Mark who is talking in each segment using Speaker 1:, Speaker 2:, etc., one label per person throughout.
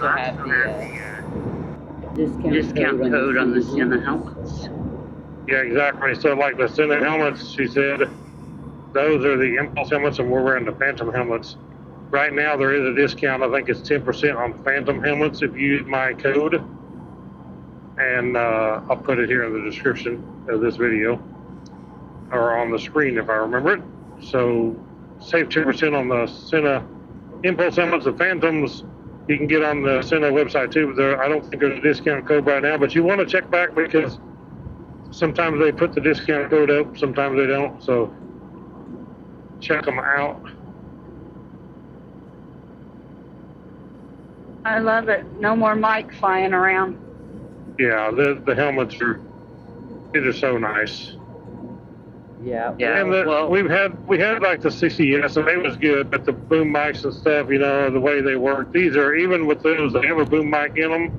Speaker 1: still have the discount code on the Sena helmets.
Speaker 2: Yeah, exactly. So like the Sena helmets, she said, those are the impulse helmets, and we're wearing the Phantom helmets. Right now there is a discount. I think it's 10% on Phantom helmets if you use my code. And I'll put it here in the description of this video, or on the screen if I remember it. So save 10% on the Sena impulse helmets. The Phantoms you can get on the Sena website too. I don't think there's a discount code right now, but you want to check back because sometimes they put the discount code up, sometimes they don't. So check them out.
Speaker 3: I love it. No more Mike flying around.
Speaker 2: Yeah, the helmets are so nice.
Speaker 1: Yeah.
Speaker 2: And we had like the 60S, and they was good, but the boom mics and stuff, you know, the way they work. These are, even with those, they have a boom mic in them,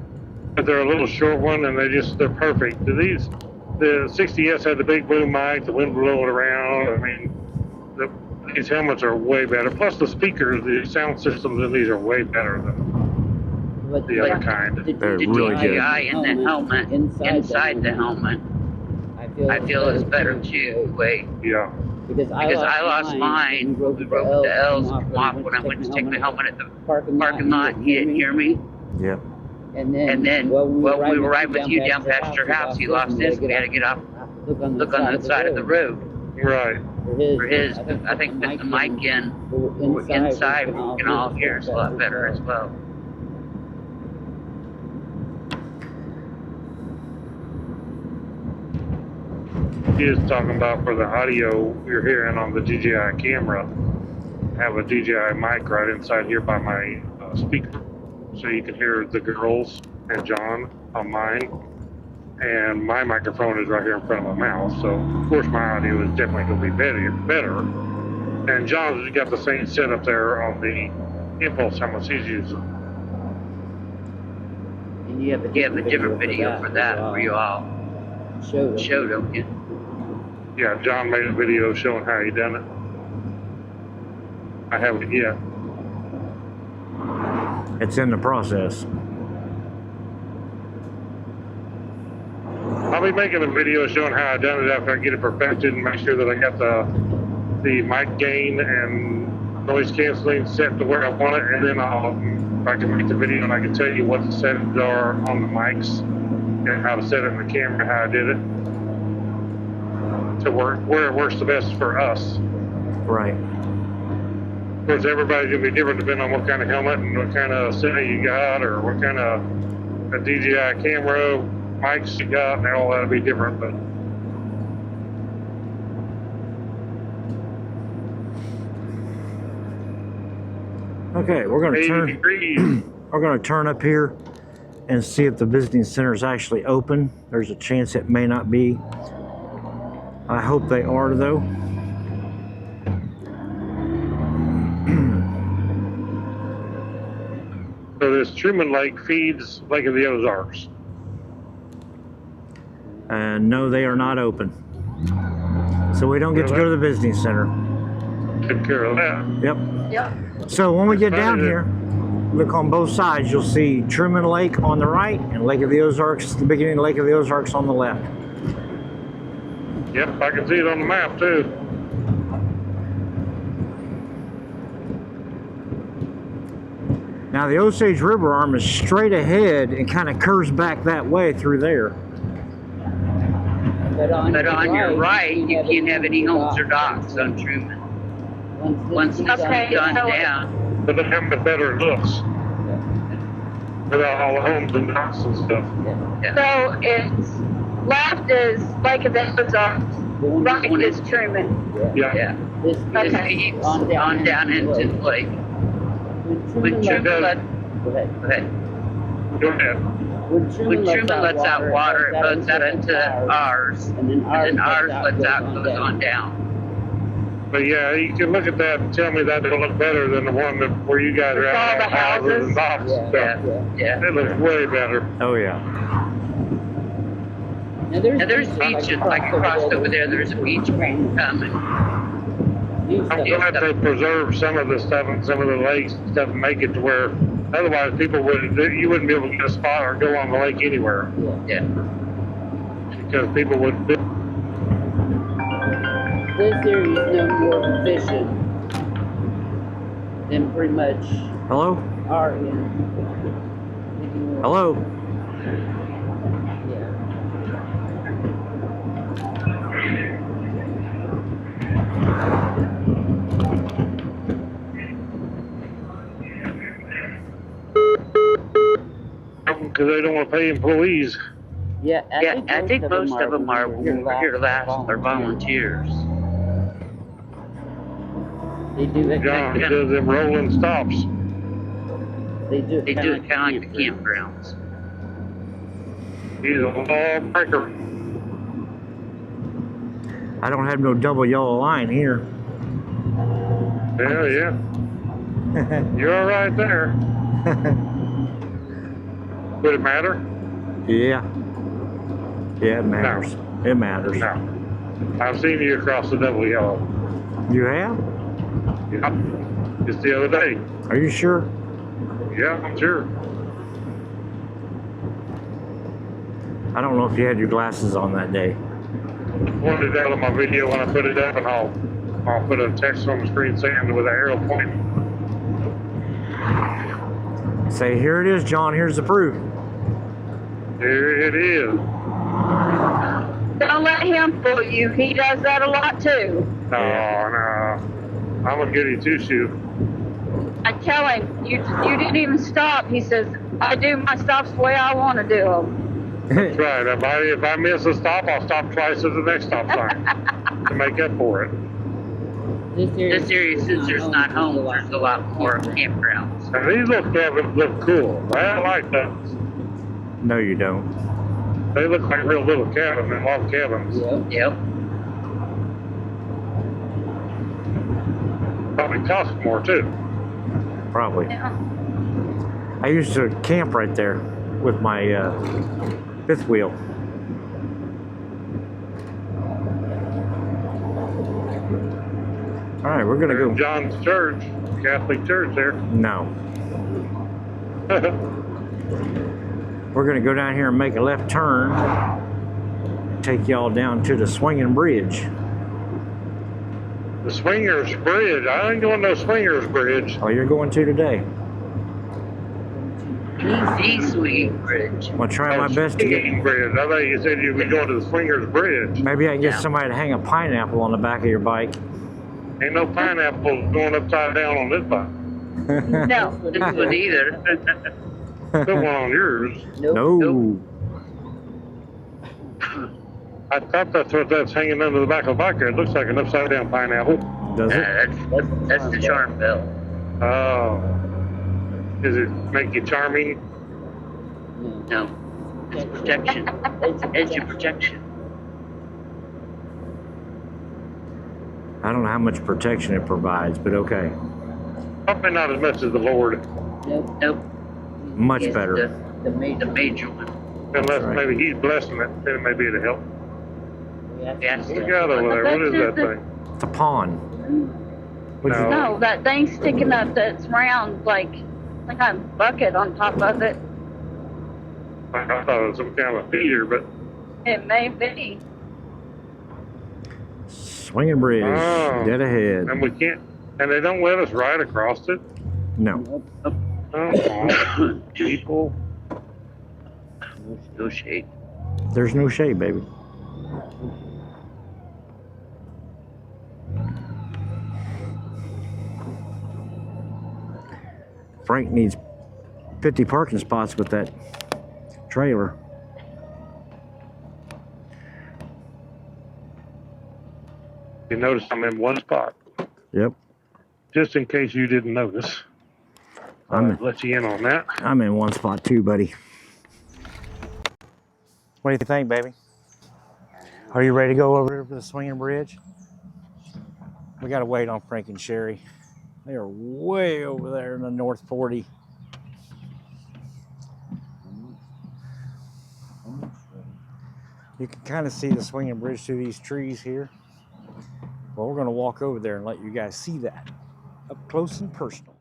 Speaker 2: but they're a little short one, and they're perfect. The 60S had the big boom mic, the wind blowing around. I mean, these helmets are way better. Plus the speakers, the sound systems in these are way better than the other kind.
Speaker 4: They're really good.
Speaker 1: DJI in the helmet, inside the helmet, I feel is better too.
Speaker 2: Yeah.
Speaker 1: Because I lost mine. We broke the L's when I went to take the helmet at the parking lot. He didn't hear me.
Speaker 4: Yep.
Speaker 1: And then, we were riding with you down past your house. He lost his. We had to get off, look on the side of the road.
Speaker 2: Right.
Speaker 1: For his, I think put the mic in. Inside, we can all hear us a lot better as well.
Speaker 2: He was talking about for the audio you're hearing on the DJI camera. I have a DJI mic right inside here by my speaker, so you can hear the girls and John on mine. And my microphone is right here in front of my mouth, so of course my audio is definitely going to be better. And John's got the same setup there on the impulse helmets he's using.
Speaker 1: And you have a different video for that where you all showed them.
Speaker 2: Yeah, John made a video showing how he done it. I haven't yet.
Speaker 4: It's in the process.
Speaker 2: I'll be making a video showing how I done it after I get it perfected and make sure that I got the mic gain and noise canceling set to where I want it, and then I can make the video and I can tell you what the settings are on the mics and how to set it in the camera, how I did it to work where it works the best for us.
Speaker 4: Right.
Speaker 2: Of course, everybody's gonna be different depending on what kind of helmet and what kind of Sena you got, or what kind of a DJI camera mics you got, and all that'll be different. But
Speaker 4: Okay, we're going to
Speaker 2: 80
Speaker 4: turn.
Speaker 2: degrees.
Speaker 4: We're going to turn up here and see if the visiting center is actually open. There's a chance it may not be. I hope they are, though.
Speaker 2: So this Truman Lake feeds Lake of the Ozarks.
Speaker 4: And no, they are not open. So we don't get to go to the visiting center.
Speaker 2: Took care of that.
Speaker 4: Yep.
Speaker 3: Yep.
Speaker 4: So when we get down here, look on both sides, you'll see Truman Lake on the right and Lake of the Ozarks, the beginning of Lake of the Ozarks on the left.
Speaker 2: Yep, I can see it on the map too.
Speaker 4: Now the Osage River arm is straight ahead and kind of curves back that way through there.
Speaker 1: But on your right, you can't have any homes or docks on Truman. Once this is done down.
Speaker 2: But they have the better looks. Without all the homes and docks and stuff.
Speaker 1: Yeah.
Speaker 3: So it's left is Lake of the Ozarks, right is Truman.
Speaker 2: Yeah.
Speaker 1: This keeps on down into the lake. When Truman
Speaker 2: Go ahead.
Speaker 1: When Truman lets out water, it goes out into ours, and then ours lets out and goes on down.
Speaker 2: But yeah, you can look at that and tell me that it'll look better than the one where you guys are
Speaker 3: all the
Speaker 2: at, houses and docks and stuff.
Speaker 1: Yeah.
Speaker 2: It looks way better.
Speaker 4: Oh yeah.
Speaker 1: Now there's beaches like across over there. There's a beach coming. do
Speaker 2: I'm glad they preserve some of the stuff and some of the lakes and stuff and make it to where otherwise you wouldn't be able to get a spot or go on the lake anywhere.
Speaker 1: Yeah.
Speaker 2: Because people would
Speaker 1: This area is no more fishing than pretty much
Speaker 4: Hello?
Speaker 1: our end.
Speaker 4: Hello?
Speaker 1: Yeah.
Speaker 2: because they don't want to pay employees.
Speaker 1: Yeah, I think most of them are here last. They're volunteers. They do it.
Speaker 2: John does them rolling stops.
Speaker 1: They do it kind of like the campgrounds.
Speaker 2: He's a lawbreaker.
Speaker 4: I don't have no double yellow line here.
Speaker 2: Yeah. You're right there. Would it matter?
Speaker 4: Yeah. Yeah, it matters.
Speaker 2: No.
Speaker 4: It matters.
Speaker 2: No. I've seen you across the double yellow.
Speaker 4: You have?
Speaker 2: Yeah. Just the other day.
Speaker 4: Are you sure?
Speaker 2: Yeah, I'm sure.
Speaker 4: I don't know if you had your glasses on that day.
Speaker 2: Pointed out on my video when I put it up, and I'll put a text on the screen saying with an arrow pointing.
Speaker 4: Say, here it is, John. Here's the proof.
Speaker 2: Here it is.
Speaker 3: Don't let him fool you. He does that a lot too.
Speaker 2: No. I'm a goody two-shoe.
Speaker 3: I tell him, you didn't even stop. He says, I do my stops the way I want to do them.
Speaker 2: That's right. If I miss a stop, I'll stop twice at the next stop sign to make up for it.
Speaker 1: This area, since there's not homes, there's a lot more campgrounds.
Speaker 2: And these little cabins look cool. I like those.
Speaker 4: No, you don't.
Speaker 2: They look like real little cabins and log cabins.
Speaker 1: Yep.
Speaker 2: Probably cost more too.
Speaker 4: Probably.
Speaker 3: Yeah.
Speaker 4: I used to camp right there with my fifth wheel. All right, we're gonna go.
Speaker 2: John's church, Catholic church there.
Speaker 4: No, we're gonna go down here and make a left turn. Take y'all down to the swinging bridge.
Speaker 2: The Swingers Bridge. I ain't going to no Swingers Bridge.
Speaker 4: Oh, you're going to today.
Speaker 1: The swinging bridge.
Speaker 4: I'm gonna try my best to get.
Speaker 2: Swinging Bridge. I thought you said you were going to the Swingers Bridge.
Speaker 4: Maybe I can get
Speaker 1: Yeah.
Speaker 4: somebody to hang a pineapple on the back of your bike.
Speaker 2: Ain't no pineapples going upside down on this bike.
Speaker 3: No.
Speaker 1: This one either.
Speaker 2: Put one on yours.
Speaker 4: No.
Speaker 2: I thought that's what that's hanging under the back of the bike there. It looks like an upside down pineapple.
Speaker 4: Does it?
Speaker 1: That's the charm bell.
Speaker 2: Oh. Does it make you charming?
Speaker 1: No. It's protection. It's your protection.
Speaker 4: I don't know how much protection it provides, but okay.
Speaker 2: Probably not as much as the Lord.
Speaker 1: Nope.
Speaker 4: Much
Speaker 1: It's
Speaker 4: better.
Speaker 1: The major one.
Speaker 2: Unless
Speaker 4: Right.
Speaker 2: maybe he's blessing it, then maybe it'll help.
Speaker 1: Yes.
Speaker 2: What we got over there? What is that thing?
Speaker 4: It's a pond. What'd you-
Speaker 2: No.
Speaker 3: No, that thing sticking up that's round, like a bucket on top of it.
Speaker 2: I thought it was some kind of feeder, but
Speaker 3: It may be.
Speaker 4: Swinging bridge,
Speaker 2: Oh.
Speaker 4: dead ahead.
Speaker 2: and we can't, and they don't let us ride across it.
Speaker 4: No.
Speaker 2: Oh, people.
Speaker 1: No shade.
Speaker 4: There's no shade, baby. Frank needs 50 parking spots with that trailer.
Speaker 2: You notice I'm in one spot,
Speaker 4: Yep.
Speaker 2: just in case you didn't notice.
Speaker 4: I'm
Speaker 2: Let you in on that.
Speaker 4: in one spot too, buddy. What do you think, baby? Are you ready to go over to the swinging bridge? We gotta wait on Frank and Sherry. They are way over there in the North 40. You can kind of see the swinging bridge through these trees here. Well, we're going to walk over there and let you guys see that up close and personal.